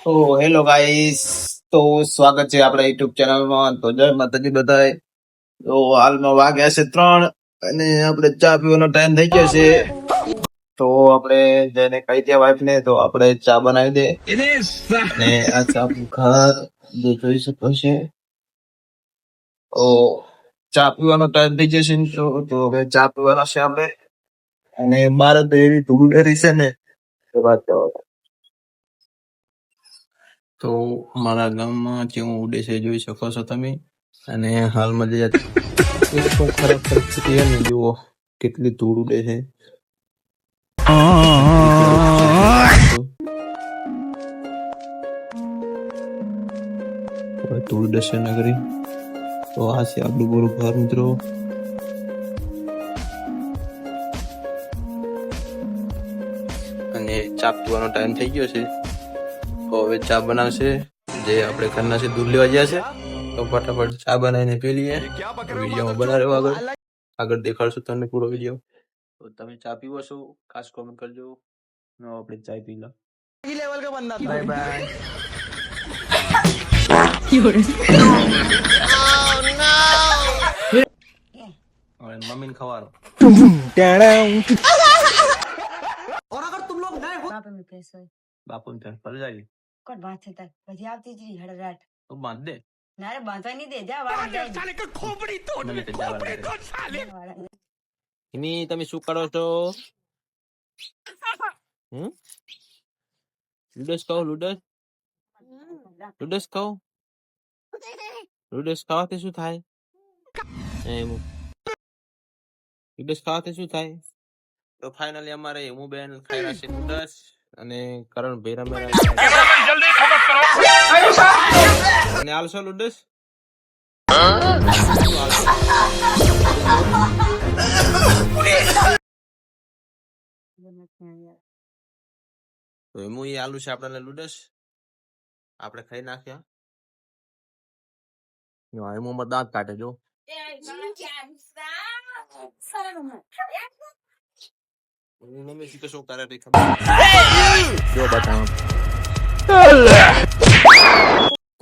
તો hello guys, તો સ્વાગત છે આપણા યુટ્યુબ ચેનલમાં. તો જય માતાજી બધાય. તો હાલમાં વાગ્યા છે 3 અને આપણે ચા પીવાનો ટાઈમ થઈ ગયો છે. તો આપણે જેને કહી દે વાઈફ ને તો આપણે ચા બનાવી દે. અને આ ચા ઘર જે જોઈ શકો છે. તો ચા પીવાનો ટાઈમ થઈ જશે ને તો હવે ચા પીવાના છે આપણે. અને મારે તો એવી ધૂળ ડરી છે ને તો વાત જવા દો. તો મારા ગામમાં જેવું ઉડે છે જોઈ શકો છો તમે. અને હાલમાં જે એકદમ ખરાબ પરિસ્થિતિ છે ને, જુઓ કેટલી ધૂળ ઉડે છે. ધૂળ ઉડશે નગરી. તો આ છે આપણું પૂરું ઘર મિત્રો. અને ચા પીવાનો ટાઈમ થઈ ગયો છે. તો હવે ચા બનાવશે જે આપણે ઘરના છે દૂધ લેવા ગયા છે. તો ફટાફટ ચા બનાવીને પી લઈએ. વિડીયોમાં બના રહેવો આગળ દેખાડશું તમને પૂરો વિડીયો. તો તમે ચા પીવો છો ખાસ કોમેન્ટ કરજો. આપણે ચા પી લો. लेवल का बंदा था। Bye bye. હવે મમ્મીને ખવાનું और अगर तुम लोग नए हो બાપા મેં કહેશો બાપુને ત્યાં પર જાય કોટ બાત છે તાર પછી આવતી જ રહી હડરાટ તો બાંધ દે. ના રે બાંધવા નહીં દે જા વાળા જાય साले का खोपड़ी तोड़ મને તો જવા દે. साले હિમી તમે શું કરો છો? લુડસ ખાઓ લુડસ લુડસ ખાઓ. લુડસ ખાવાથી શું થાય? એમ લુડસ ખાવાથી શું થાય? તો ફાઇનલી અમારે હેમુ બેન ખાઈ રહ્યા છે લુડસ અને કરણ ભેરા મેરા जल्दी खबर करो। અને આલસો લુડસ. તો હેમુ એ આલુ છે આપણને લુડસ આપણે ખાઈ નાખ્યા. હેમુમાં દાંત કાઢે જો. મમ્મી શીખે શું કરે તે ખબર જો બતાવો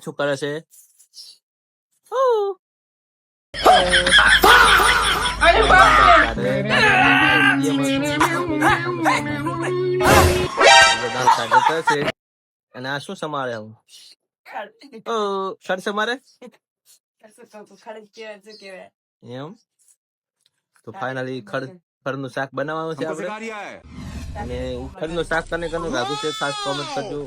શું કરે છે. અને આ શું સમારે હું સર સમારે એમ. તો ફાઇનલી ખડનું શાક બનાવવાનું છે આપણે. અને ખડનું શાક કને કને રાખ્યું છે ખાસ કોમેન્ટ કરજો.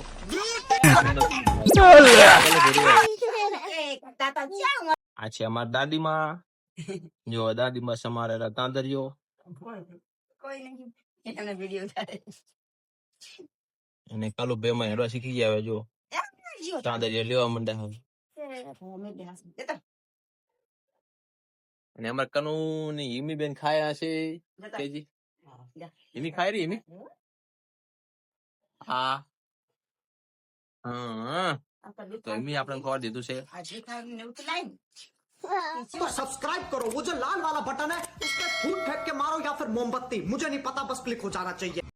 આ છે અમારા દાદીમાં. જો દાદીમાં સમારે તાંદરિયો. કોઈ નહીં એને વિડિયો ઉતારે અને કાલુ બે માં હેડવા શીખી ગયા હવે જો તાંદરિયો લેવા માંડ્યા હવે. અને અમારે કનુ ની હિમી બેન ખાયા છે કેજી હિમી ખાઈ રહી હિમી. હા હા તો હિમી આપણે ખબર દીધું છે. तो सब्सक्राइब करो, वो जो लाल वाला बटन है उस पर फूट फेंक के मारो या फिर मोमबत्ती, मुझे नहीं पता, बस क्लिक हो जाना चाहिए।